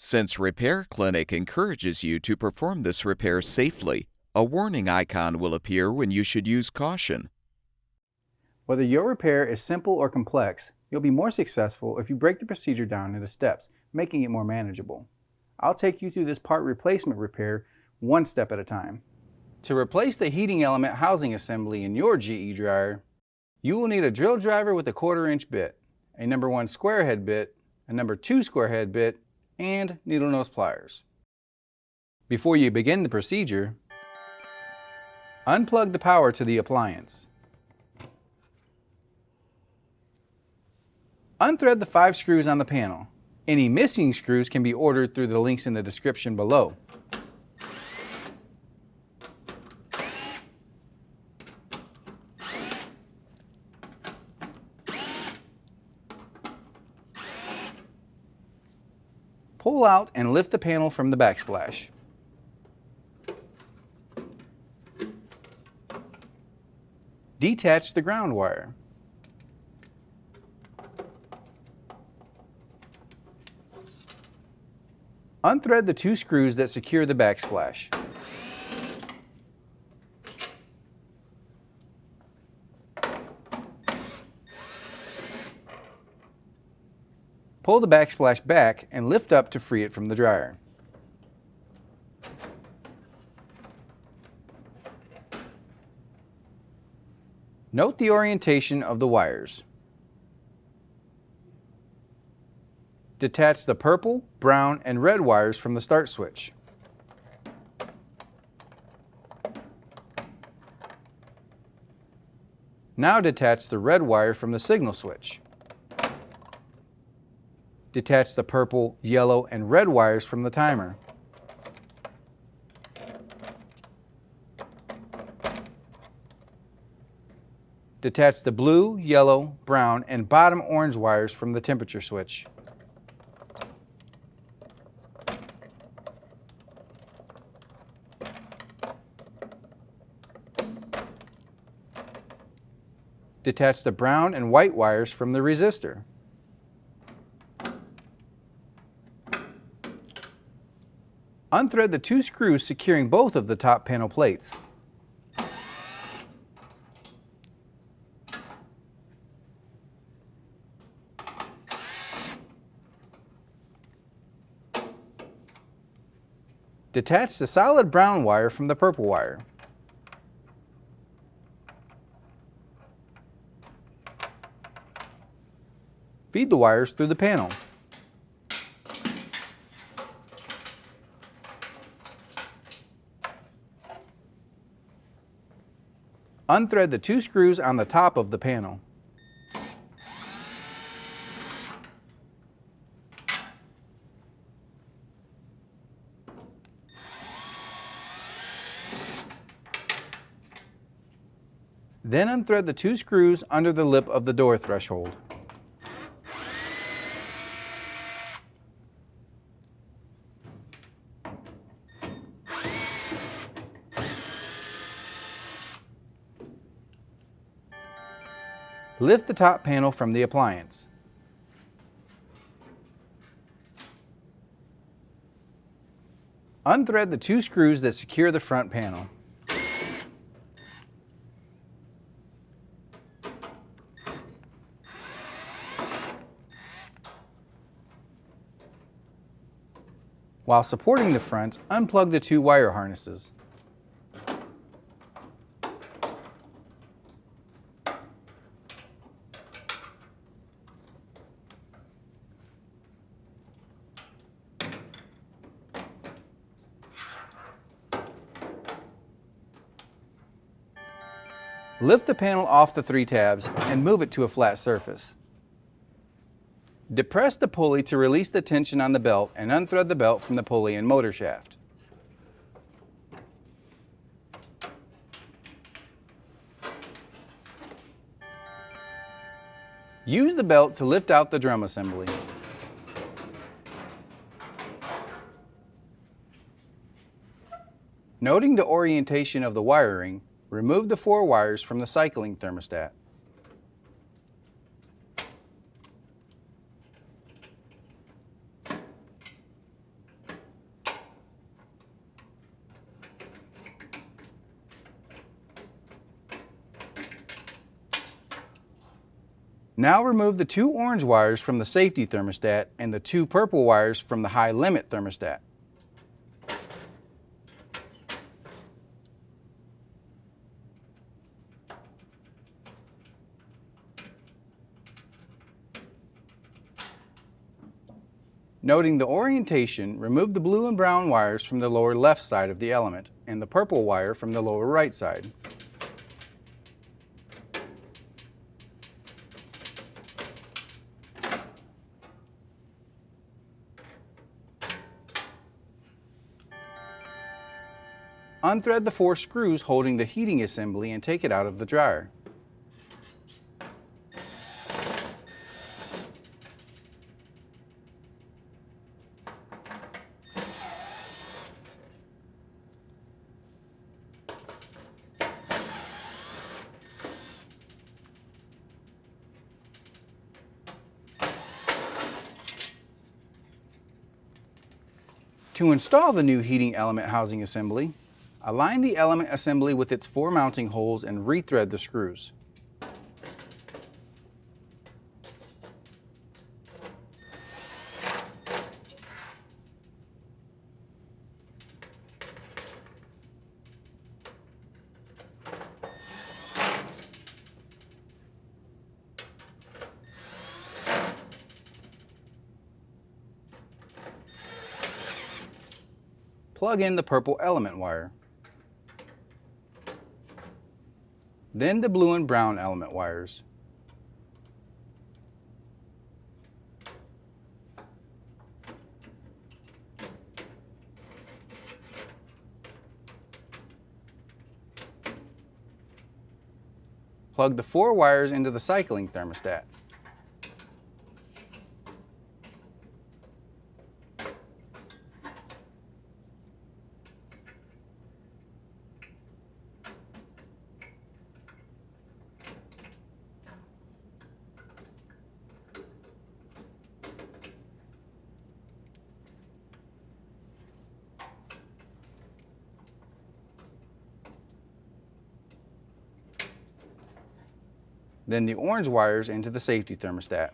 Since Repair Clinic encourages you to perform this repair safely, a warning icon will appear when you should use caution. Whether your repair is simple or complex, you'll be more successful if you break the procedure down into steps, making it more manageable. I'll take you through this part replacement repair one step at a time. To replace the heating element housing assembly in your GE dryer, you will need a drill driver with a 1/4 inch bit, a number 1 square head bit, a number 2 square head bit, and needle nose pliers. Before you begin the procedure, unplug the power to the appliance. Unthread the 5 screws on the panel. Any missing screws can be ordered through the links in the description below. Pull out and lift the panel from the backsplash. Detach the ground wire. Unthread the 2 screws that secure the backsplash. Pull the backsplash back and lift up to free it from the dryer. Note the orientation of the wires. Detach the purple, brown, and red wires from the start switch. Now detach the red wire from the signal switch. Detach the purple, yellow, and red wires from the timer. Detach the blue, yellow, brown, and bottom orange wires from the temperature switch. Detach the brown and white wires from the resistor. Unthread the 2 screws securing both of the top panel plates. Detach the solid brown wire from the purple wire. Feed the wires through the panel. Unthread the 2 screws on the top of the panel. Then unthread the 2 screws under the lip of the door threshold. Lift the top panel from the appliance. Unthread the 2 screws that secure the front panel. While supporting the front, unplug the 2 wire harnesses. Lift the panel off the 3 tabs and move it to a flat surface. Depress the pulley to release the tension on the belt and unthread the belt from the pulley and motor shaft. Use the belt to lift out the drum assembly. Noting the orientation of the wiring, remove the 4 wires from the cycling thermostat. Now remove the 2 orange wires from the safety thermostat and the 2 purple wires from the high limit thermostat. Noting the orientation, remove the blue and brown wires from the lower left side of the element and the purple wire from the lower right side. Unthread the 4 screws holding the heating assembly and take it out of the dryer. To install the new heating element housing assembly, align the element assembly with its 4 mounting holes and rethread the screws. Plug in the purple element wire, then the blue and brown element wires. Plug the 4 wires into the cycling thermostat. Then the orange wires into the safety thermostat.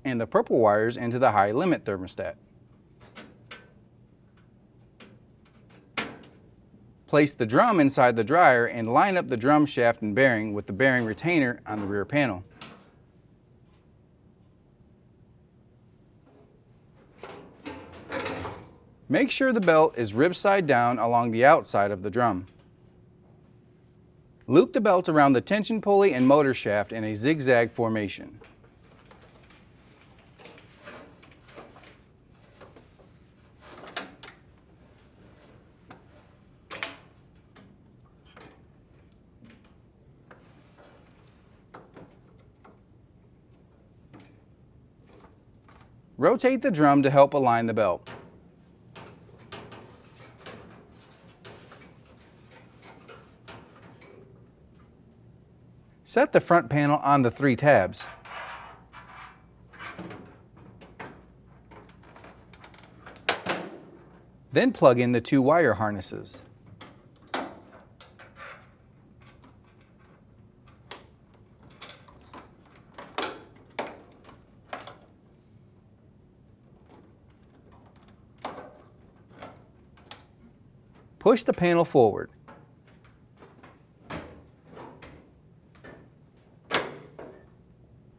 And the purple wires into the high limit thermostat. Place the drum inside the dryer and line up the drum shaft and bearing with the bearing retainer on the rear panel. Make sure the belt is rib side down along the outside of the drum. Loop the belt around the tension pulley and motor shaft in a zigzag formation. Rotate the drum to help align the belt. Set the front panel on the 3 tabs. Then plug in the 2 wire harnesses. Push the panel forward.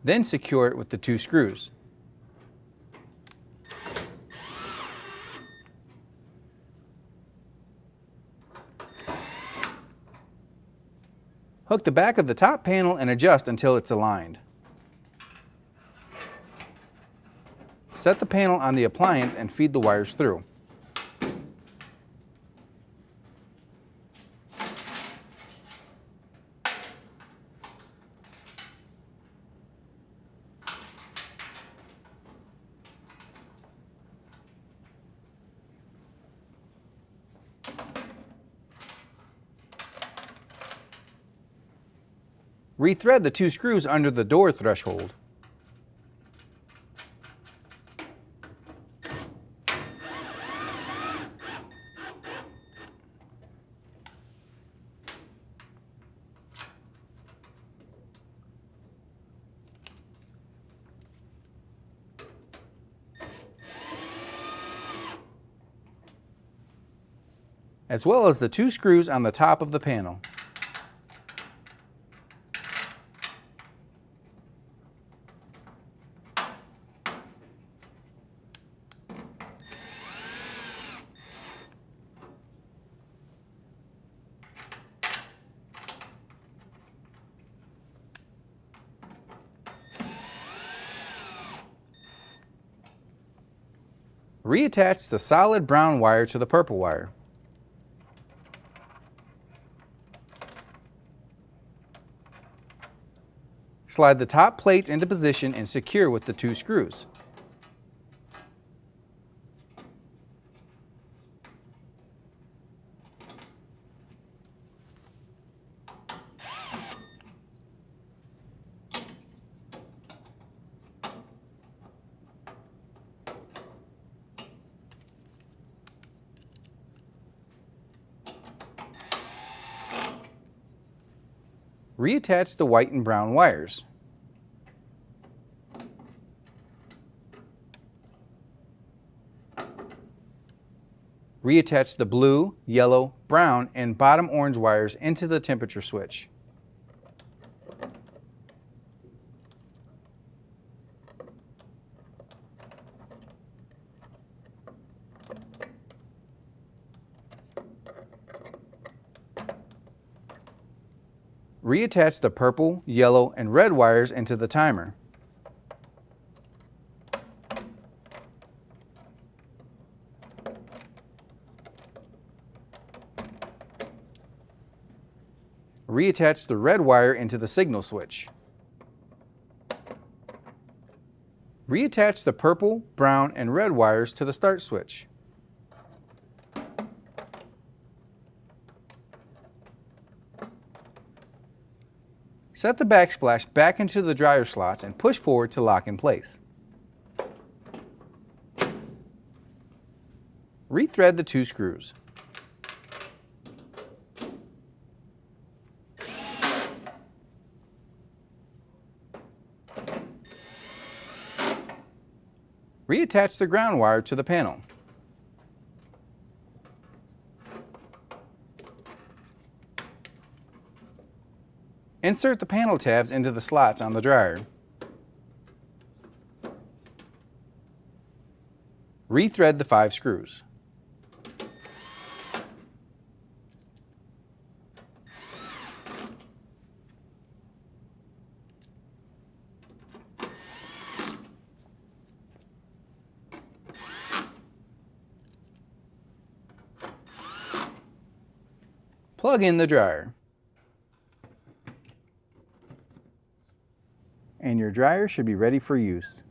Then secure it with the 2 screws. Hook the back of the top panel and adjust until it's aligned. Set the panel on the appliance and feed the wires through. Rethread the 2 screws under the door threshold. as well as the 2 screws on the top of the panel. Reattach the solid brown wire to the purple wire. Slide the top plates into position and secure with the 2 screws. Reattach the white and brown wires. Reattach the blue, yellow, brown, and bottom orange wires into the temperature switch. Reattach the purple, yellow, and red wires into the timer. Reattach the red wire into the signal switch. Reattach the purple, brown, and red wires to the start switch. Set the backsplash back into the dryer slots and push forward to lock in place. Rethread the 2 screws. Reattach the ground wire to the panel. Insert the panel tabs into the slots on the dryer. Rethread the 5 screws. Plug in the dryer. And your dryer should be ready for use.